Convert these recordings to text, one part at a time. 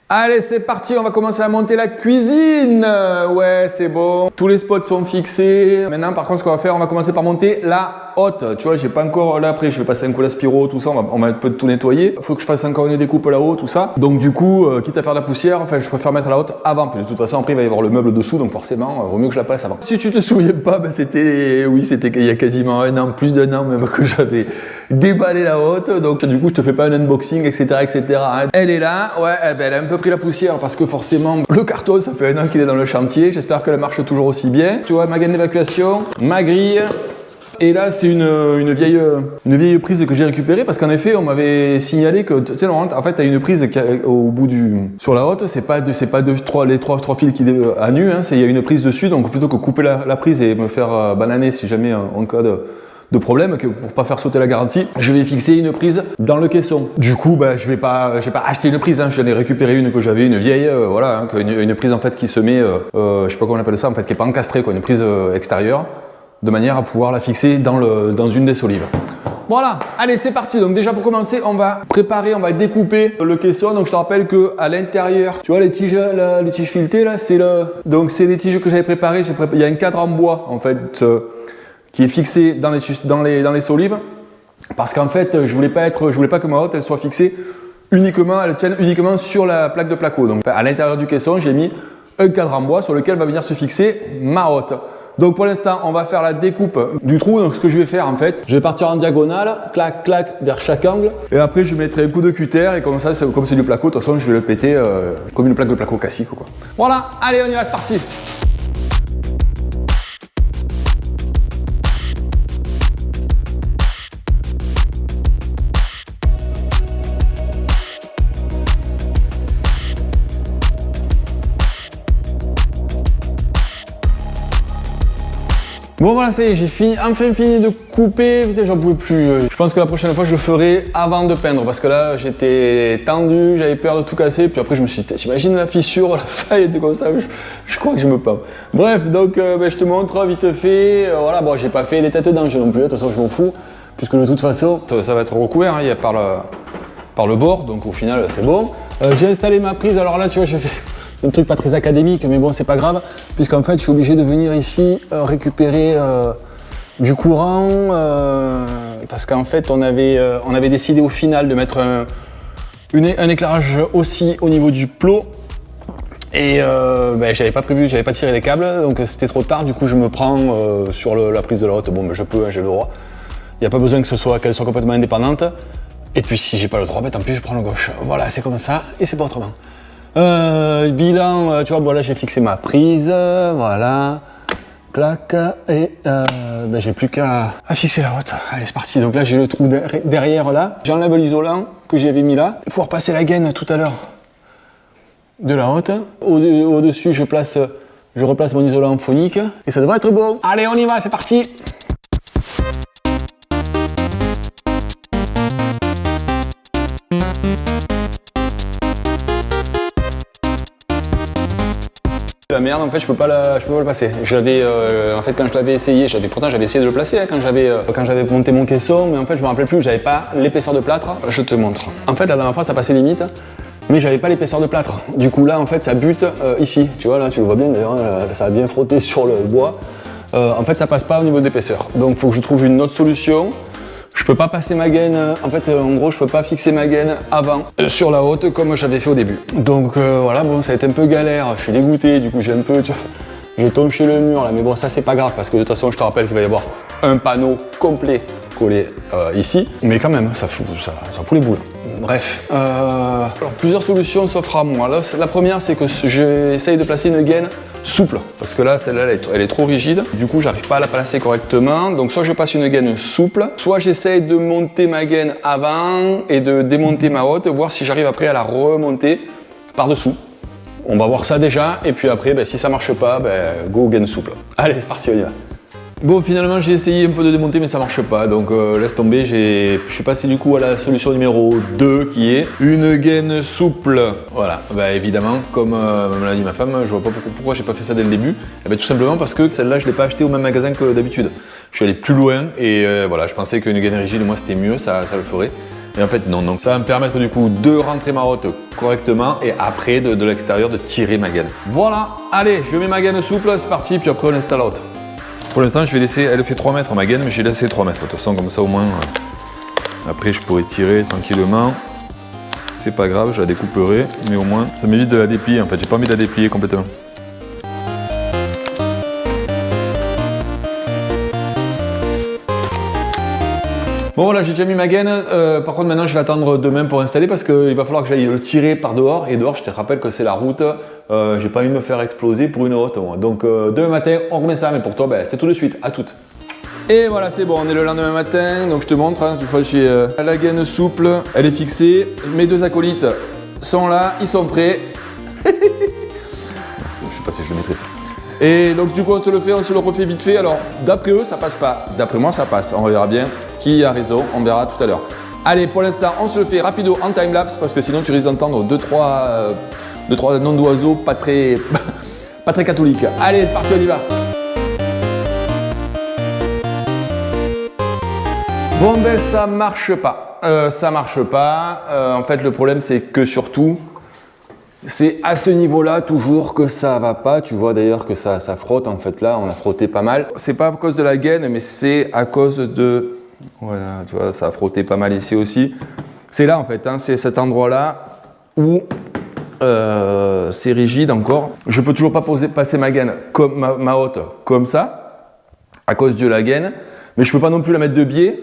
Allez, c'est parti, on va commencer à monter la cuisine. Ouais, c'est bon. Tous les spots sont fixés. Maintenant, par contre, ce qu'on va faire, on va commencer par monter la haute. Tu vois, j'ai pas encore, là après, je vais passer un coup d'aspiro, tout ça, on va peut tout nettoyer. Faut que je fasse encore une découpe là-haut, tout ça. Donc du coup, quitte à faire de la poussière, enfin, je préfère mettre la haute avant. Puis de toute façon, après, il va y avoir le meuble dessous, donc forcément, vaut mieux que je la passe avant. Si tu te souviens pas, ben, c'était il y a quasiment un an, plus d'un an même, que j'avais déballé la haute. Donc du coup, je te fais pas un unboxing, etc., etc. Elle est là, ouais, elle a un peu pris la poussière parce que forcément, le carton, ça fait un an qu'il est dans le chantier. J'espère qu'elle marche toujours aussi bien. Tu vois, ma gaine d'évacuation, ma grille. Et là, c'est une vieille prise que j'ai récupérée parce qu'en effet, on m'avait signalé que, tu sais, en fait, tu as une prise qui au bout sur la haute, c'est pas les trois fils qui à nu, hein, il y a une prise dessus, donc plutôt que couper la prise et me faire bananer si jamais en cas de problème, que pour pas faire sauter la garantie, je vais fixer une prise dans le caisson. Du coup, bah, je vais pas acheter une prise, hein, j'en ai récupéré une que j'avais, une vieille, voilà, hein, une prise en fait qui se met, je sais pas comment on appelle ça, en fait, qui est pas encastrée, quoi, une prise extérieure, de manière à pouvoir la fixer dans une des solives. Voilà, allez, c'est parti. Donc déjà pour commencer, on va découper le caisson. Donc je te rappelle que à l'intérieur, tu vois les tiges filetées là, c'est les tiges que j'avais préparées. Il y a un cadre en bois en fait qui est fixé dans les solives, parce qu'en fait je voulais pas que ma haute elle soit fixée elle tienne uniquement sur la plaque de placo. Donc à l'intérieur du caisson, j'ai mis un cadre en bois sur lequel va venir se fixer ma haute. Donc pour l'instant, on va faire la découpe du trou. Donc ce que je vais faire en fait, je vais partir en diagonale, clac, clac, vers chaque angle. Et après, je mettrai un coup de cutter et comme ça, comme c'est du placo, de toute façon, je vais le péter comme une plaque de placo classique, quoi. Voilà, allez, on y va, c'est parti. Bon voilà, ça y est, j'ai enfin fini de couper. Putain, j'en pouvais plus. Je pense que la prochaine fois, je le ferai avant de peindre parce que là, j'étais tendu, j'avais peur de tout casser. Puis après, je me suis dit, t'imagines la fissure, la faille, tout comme ça. Je crois que je me pends. Bref, donc je te montre vite fait. Voilà, bon, j'ai pas fait les têtes d'ange non plus. De toute façon, je m'en fous. Puisque de toute façon, ça va être recouvert. Hein, il y a par le bord. Donc au final, c'est bon. J'ai installé ma prise. Alors là, tu vois, j'ai fait un truc pas très académique, mais bon, c'est pas grave, puisqu'en fait, je suis obligé de venir ici récupérer du courant, parce qu'en fait, on avait décidé au final de mettre un éclairage aussi au niveau du plot, et j'avais pas tiré les câbles, donc c'était trop tard, du coup, je me prends sur la prise de la haute. Bon, mais je peux, hein, j'ai le droit. Il n'y a pas besoin qu'elle soit complètement indépendante, et puis si j'ai pas le droit, tant pis, je prends le gauche. Voilà, c'est comme ça, et c'est pas autrement. Bilan, tu vois, bon là j'ai fixé ma prise, voilà, clac, et j'ai plus qu'à fixer la haute. Allez, c'est parti. Donc là j'ai le trou derrière là, j'enlève l'isolant que j'avais mis là, pour repasser la gaine tout à l'heure de la haute. Au-dessus, je replace mon isolant phonique, et ça devrait être bon. Allez, on y va, c'est parti. La merde, en fait, je peux pas le passer. En fait, quand je l'avais essayé, pourtant j'avais essayé de le placer hein, quand j'avais monté mon caisson, mais en fait, je me rappelais plus, j'avais pas l'épaisseur de plâtre. Je te montre. En fait, la dernière fois, ça passait limite, mais j'avais pas l'épaisseur de plâtre. Du coup, là, en fait, ça bute ici. Tu vois, là, tu le vois bien, d'ailleurs, ça a bien frotté sur le bois. En fait, ça passe pas au niveau d'épaisseur. Donc, il faut que je trouve une autre solution. Je peux pas passer ma gaine, en fait en gros je peux pas fixer ma gaine avant sur la haute comme j'avais fait au début. Donc voilà, bon ça a été un peu galère, je suis dégoûté, du coup j'ai tonché le mur là, mais bon ça c'est pas grave parce que de toute façon je te rappelle qu'il va y avoir un panneau complet collé ici, mais quand même ça fout les boules. Bref, alors plusieurs solutions s'offrent à moi. Là, la première c'est que j'essaye de placer une gaine souple, parce que là celle-là elle est trop rigide, du coup j'arrive pas à la placer correctement, donc soit je passe une gaine souple, soit j'essaye de monter ma gaine avant et de démonter ma haute, voir si j'arrive après à la remonter par dessous. On va voir ça déjà, et puis après si ça marche pas, go gaine souple. Allez c'est parti, on y va. Bon, finalement j'ai essayé un peu de démonter mais ça marche pas, donc laisse tomber, je suis passé du coup à la solution numéro 2 qui est une gaine souple. Voilà, évidemment, comme me l'a dit ma femme, je vois pas pourquoi j'ai pas fait ça dès le début. Tout simplement parce que celle-là je l'ai pas achetée au même magasin que d'habitude. Je suis allé plus loin et voilà, je pensais qu'une gaine rigide, moi c'était mieux, ça le ferait. Et en fait non, donc ça va me permettre du coup de rentrer ma hotte correctement et après de l'extérieur de tirer ma gaine. Voilà, allez, je mets ma gaine souple, c'est parti, puis après on installe la hotte. Pour l'instant je vais laisser, elle fait 3 mètres ma gaine, mais j'ai laissé 3 mètres. De toute façon comme ça au moins, après je pourrais tirer tranquillement. C'est pas grave, je la découperai, mais au moins ça m'évite de la déplier. En fait, j'ai pas envie de la déplier complètement. Bon voilà, j'ai déjà mis ma gaine. Par contre, maintenant je vais attendre demain pour installer parce qu'il va falloir que j'aille le tirer par dehors. Et dehors, je te rappelle que c'est la route. J'ai pas envie de me faire exploser pour une hotte. Donc demain matin, on remet ça. Mais pour toi, c'est tout de suite. À toutes. Et voilà, c'est bon, on est le lendemain matin, donc je te montre, hein, cette fois j'ai la gaine souple, elle est fixée, mes 2 acolytes sont là, ils sont prêts. Je sais pas si je le mettrai ça. Et donc du coup on te le fait, on se le refait vite fait, alors d'après eux ça passe pas, d'après moi ça passe, on verra bien qui a raison, on verra tout à l'heure. Allez, pour l'instant on se le fait rapido en timelapse parce que sinon tu risques d'entendre 2-3 noms d'oiseaux pas très catholiques. Allez, c'est parti, on y va. Bon ben ça marche pas, en fait le problème c'est que surtout c'est à ce niveau-là toujours que ça va pas, tu vois d'ailleurs que ça frotte en fait là, on a frotté pas mal. C'est pas à cause de la gaine mais c'est à cause de, voilà tu vois ça a frotté pas mal ici aussi. C'est là en fait, hein, c'est cet endroit-là où c'est rigide encore. Je peux toujours pas passer ma gaine comme ma hotte comme ça à cause de la gaine, mais je peux pas non plus la mettre de biais.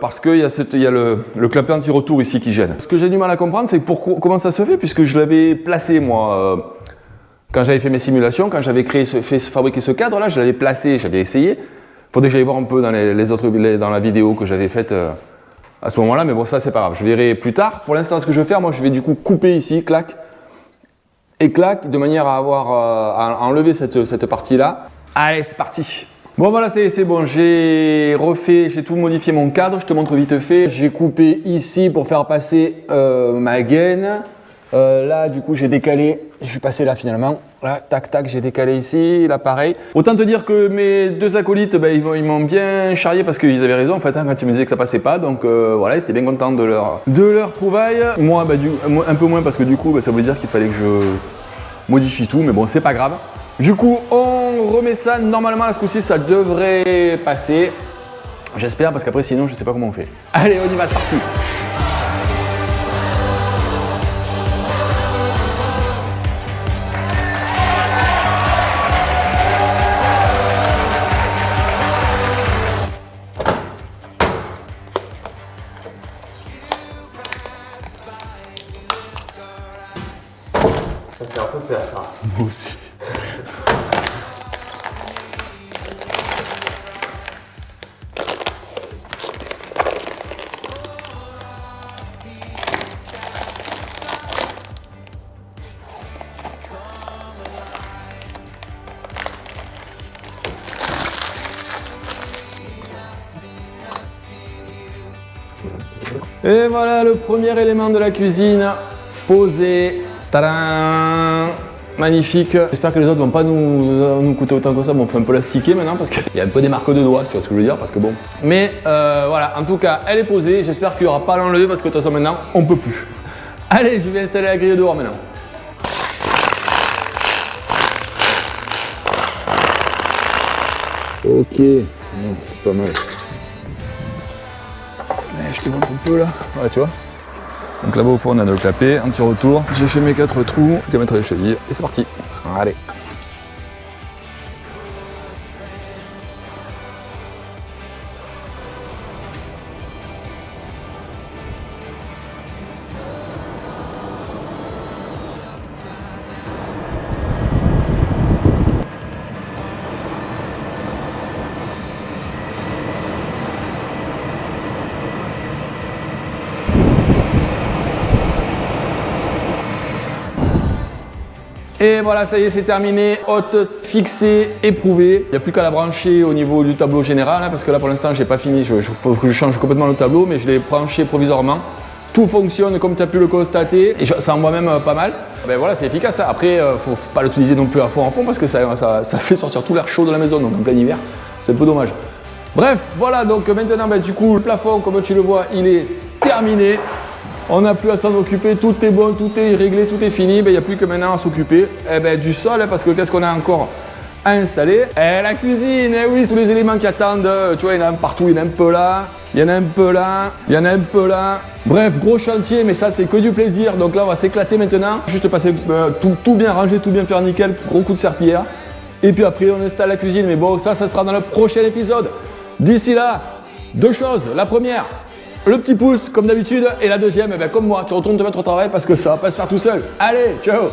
Parce qu'il y a le clapet anti-retour ici qui gêne. Ce que j'ai du mal à comprendre, c'est comment ça se fait, puisque je l'avais placé moi, quand j'avais fait mes simulations, quand j'avais fabriqué ce cadre-là, je l'avais placé, j'avais essayé. Il faudrait que j'aille voir un peu dans la vidéo que j'avais faite à ce moment-là, mais bon ça c'est pas grave, je verrai plus tard. Pour l'instant ce que je vais faire, moi je vais du coup couper ici, clac, et clac, de manière à enlever cette partie-là. Allez, c'est parti. Bon voilà, c'est bon, j'ai tout modifié mon cadre, je te montre vite fait. J'ai coupé ici pour faire passer ma gaine. Là du coup j'ai décalé, je suis passé là finalement. Là, tac tac, j'ai décalé ici, là pareil. Autant te dire que mes 2 acolytes, ils m'ont bien charrié parce qu'ils avaient raison en fait, hein, quand ils me disaient que ça passait pas. Donc voilà, ils étaient bien contents de leur trouvaille. Moi un peu moins parce que du coup ça voulait dire qu'il fallait que je modifie tout, mais bon c'est pas grave. Du coup, on remet ça, normalement là ce coup-ci ça devrait passer. J'espère parce qu'après sinon je sais pas comment on fait. Allez, on y va, c'est parti. Ça fait un peu peur ça. Moi aussi. Et voilà le premier élément de la cuisine posé. Tadam! Magnifique. J'espère que les autres vont pas nous coûter autant que ça. Bon, on fait un peu l'astiquer maintenant parce qu'il y a un peu des marques de doigts, si tu vois ce que je veux dire, parce que bon. Mais voilà, en tout cas, elle est posée. J'espère qu'il n'y aura pas à l'enlever parce que de toute façon maintenant, on peut plus. Allez, je vais installer la grille dehors maintenant. Ok, c'est pas mal. Je te montre un peu là. Ouais, tu vois. Donc là-bas au fond on a le clapet, anti-retour. J'ai fait mes 4 trous, je vais mettre les chevilles et c'est parti. Allez. Et voilà, ça y est, c'est terminé. Hotte fixée, éprouvée. Il n'y a plus qu'à la brancher au niveau du tableau général, hein, parce que là, pour l'instant, j'ai pas fini. Il faut que je change complètement le tableau, mais je l'ai branché provisoirement. Tout fonctionne comme tu as pu le constater, et ça envoie même pas mal. Ben voilà, c'est efficace. Hein. Après, faut pas l'utiliser non plus à fond parce que ça fait sortir tout l'air chaud de la maison, donc en plein hiver, c'est un peu dommage. Bref, voilà, donc maintenant, ben, du coup, le plafond, comme tu le vois, il est terminé. terminé. On n'a plus à s'en occuper, tout est bon, tout est réglé, tout est fini. Il n'y a plus que maintenant à s'occuper du sol, parce que qu'est-ce qu'on a encore à installer? La cuisine, oui, tous les éléments qui attendent. Tu vois, il y en a un partout, il y en a un peu là, il y en a un peu là, il y en a un peu là. Bref, gros chantier, mais ça c'est que du plaisir. Donc là, on va s'éclater maintenant. Juste passer tout bien rangé, tout bien faire nickel, gros coup de serpillière. Et puis après, on installe la cuisine. Mais bon, ça sera dans le prochain épisode. D'ici là, deux choses. La première, le petit pouce comme d'habitude, et la deuxième, comme moi, tu retournes te mettre au travail parce que ça va pas se faire tout seul. Allez, ciao!